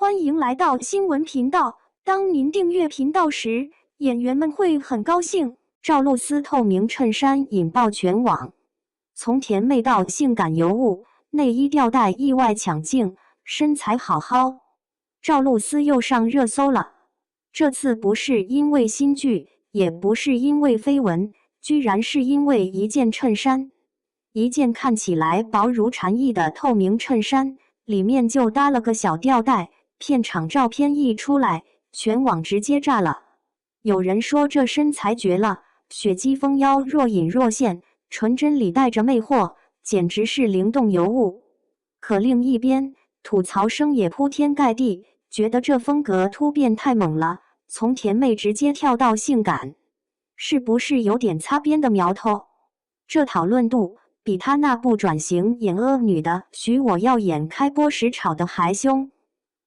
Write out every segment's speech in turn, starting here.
欢迎来到新闻频道。当您订阅频道时，演员们会很高兴。赵露思透明衬衫引爆全网，从甜妹到性感尤物，内衣吊带意外抢镜，身材好好。赵露思又上热搜了，这次不是因为新剧，也不是因为绯闻，居然是因为一件衬衫。一件看起来薄如蝉翼的透明衬衫，里面就搭了个小吊带，片场照片一出来，全网直接炸了。有人说这身材绝了，雪肌丰腰，若隐若现，纯真里带着魅惑，简直是灵动尤物。可另一边，吐槽声也铺天盖地，觉得这风格突变太猛了，从甜妹直接跳到性感，是不是有点擦边的苗头？这讨论度比他那部转型演恶女的《许我要演》开播时炒得还凶。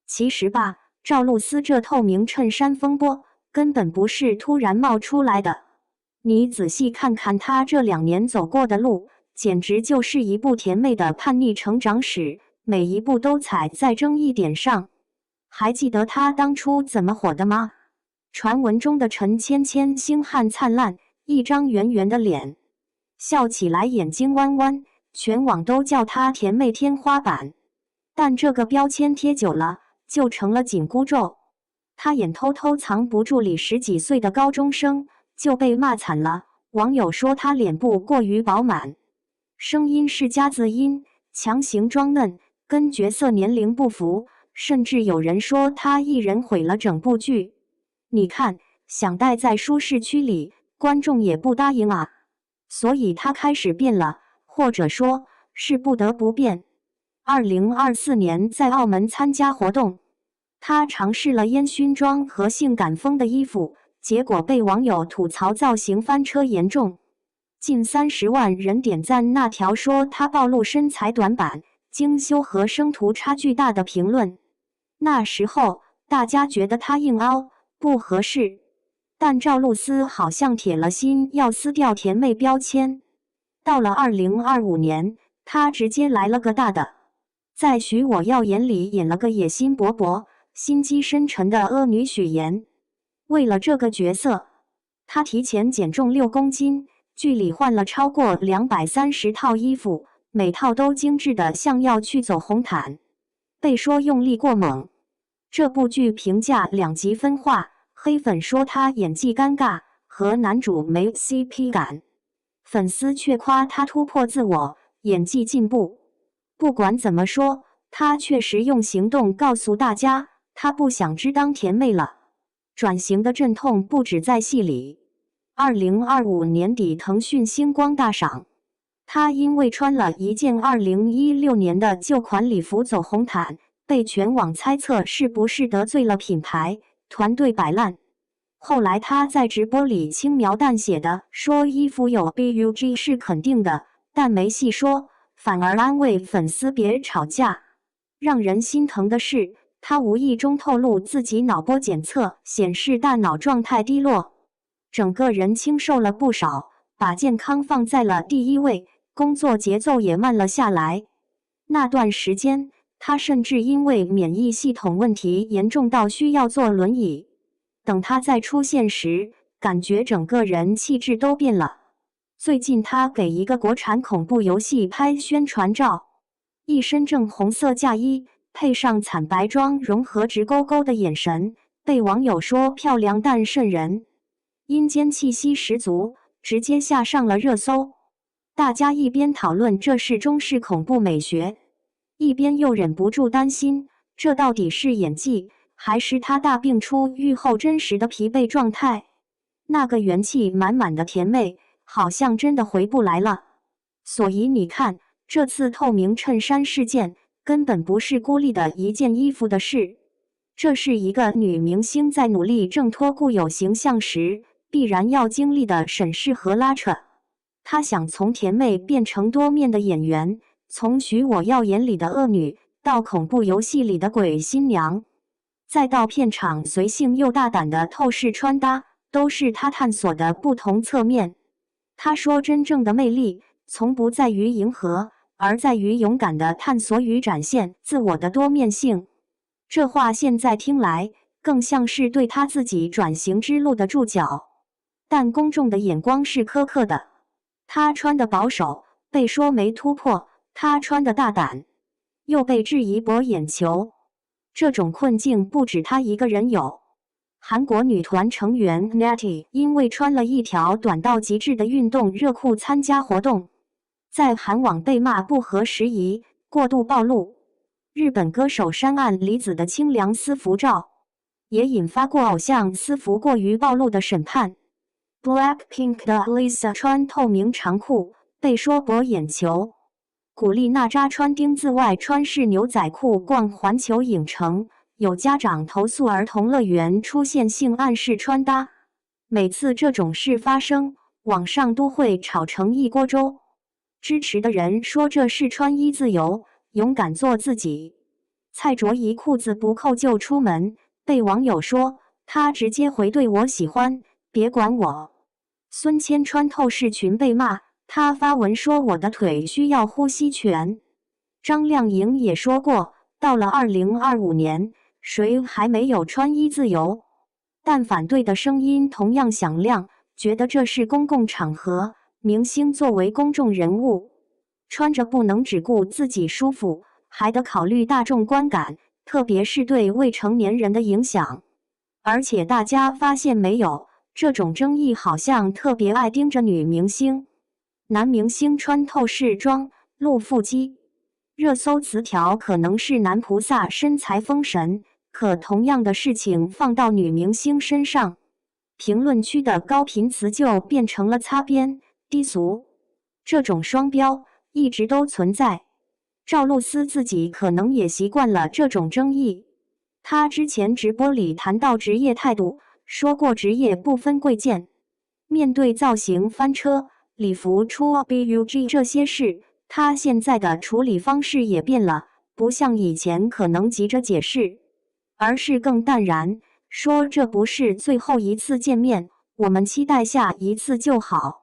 其实吧，赵露思这透明衬衫风波根本不是突然冒出来的。你仔细看看她这2年走过的路，简直就是一部甜妹的叛逆成长史，每一步都踩在争议点上。还记得她当初怎么火的吗？传闻中的陈芊芊星汉灿烂，一张圆圆的脸，笑起来眼睛弯弯，全网都叫她甜妹天花板。但这个标签贴久了，就成了紧箍咒。她演偷偷藏不住里10几岁的高中生，就被骂惨了。网友说她脸部过于饱满，声音是夹子音，强行装嫩，跟角色年龄不符，甚至有人说她一人毁了整部剧。你看，想待在舒适区里，观众也不答应啊。所以他开始变了，或者说是不得不变。2024年在澳门参加活动，他尝试了烟熏妆和性感风的衣服，结果被网友吐槽造型翻车严重，近30万人点赞那条说他暴露身材短板、精修和生图差距大的评论。那时候大家觉得他硬凹不合适，但赵露思好像铁了心要撕掉甜妹标签。到了2025年，她直接来了个大的，在《许我要演》里演了个野心勃勃、心机深沉的恶女许妍。为了这个角色，她提前减重6公斤，剧里换了超过230套衣服，每套都精致的像要去走红毯，被说用力过猛。这部剧评价2极分化。黑粉说他演技尴尬，和男主没 CP 感，粉丝却夸他突破自我，演技进步。不管怎么说，他确实用行动告诉大家，他不想只当甜妹了。转型的阵痛不止在戏里。2025年底，腾讯星光大赏，他因为穿了一件2016年的旧款礼服走红毯，被全网猜测是不是得罪了品牌。团队摆烂。后来他在直播里轻描淡写的说衣服有 BUG 是肯定的，但没细说，反而安慰粉丝别吵架。让人心疼的是，他无意中透露自己脑波检测显示大脑状态低落，整个人清瘦了不少，把健康放在了第一位，工作节奏也慢了下来。那段时间，他甚至因为免疫系统问题严重到需要坐轮椅。等他再出现时，感觉整个人气质都变了。最近他给一个国产恐怖游戏拍宣传照，一身正红色嫁衣，配上惨白妆，融合直勾勾的眼神，被网友说漂亮但瘆人，阴间气息十足，直接下上了热搜。大家一边讨论这是中式恐怖美学，一边又忍不住担心，这到底是演技，还是他大病初愈后真实的疲惫状态？那个元气满满的甜妹，好像真的回不来了。所以你看，这次透明衬衫事件，根本不是孤立的一件衣服的事，这是一个女明星在努力挣脱固有形象时，必然要经历的审视和拉扯。她想从甜妹变成多面的演员，从《许我要演》里的恶女，到恐怖游戏里的鬼新娘，再到片场随性又大胆的透视穿搭，都是她探索的不同侧面。她说，真正的魅力，从不在于迎合，而在于勇敢的探索与展现自我的多面性。这话现在听来，更像是对他自己转型之路的注脚。但公众的眼光是苛刻的，他穿的保守，被说没突破；他穿的大胆，又被质疑博眼球。这种困境不止他一个人有。韩国女团成员 Natty 因为穿了一条短到极致的运动热裤参加活动，在韩网被骂不合时宜、过度暴露。日本歌手山岸里子的清凉私服照也引发过偶像私服过于暴露的审判。Blackpink 的 Lisa 穿透明长裤被说博眼球。古力娜扎穿丁字外穿式牛仔裤逛环球影城，有家长投诉儿童乐园出现性暗示穿搭。每次这种事发生，网上都会炒成一锅粥。支持的人说这是穿衣自由，勇敢做自己。蔡卓宜裤子不扣就出门，被网友说他直接回怼我喜欢，别管我。孙千穿透视裙被骂，他发文说我的腿需要呼吸权。张靓颖也说过，到了2025年，谁还没有穿衣自由？但反对的声音同样响亮，觉得这是公共场合，明星作为公众人物，穿着不能只顾自己舒服，还得考虑大众观感，特别是对未成年人的影响。而且大家发现没有，这种争议好像特别爱盯着女明星。男明星穿透视装露腹肌，热搜词条可能是男菩萨身材封神，可同样的事情放到女明星身上，评论区的高频词就变成了擦边、低俗。这种双标一直都存在。赵露思自己可能也习惯了这种争议。她之前直播里谈到职业态度，说过职业不分贵贱。面对造型翻车、礼服出 BUG 这些事，她现在的处理方式也变了，不像以前可能急着解释，而是更淡然，说这不是最后一次见面，我们期待下一次就好。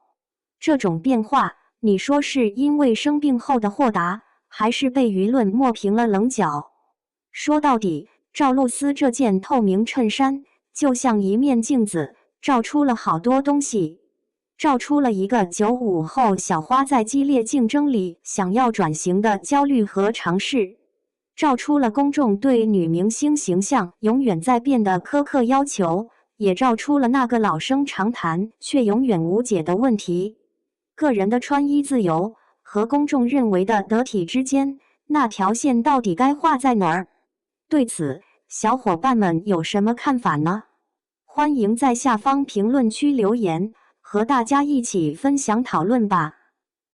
这种变化，你说是因为生病后的豁达，还是被舆论抹平了棱角？说到底，赵露思这件透明衬衫就像一面镜子，照出了好多东西，照出了一个95后小花在激烈竞争里想要转型的焦虑和尝试，照出了公众对女明星形象永远在变的苛刻要求，也照出了那个老生常谈却永远无解的问题：个人的穿衣自由和公众认为的得体之间，那条线到底该画在哪儿？对此，小伙伴们有什么看法呢？欢迎在下方评论区留言，和大家一起分享讨论吧。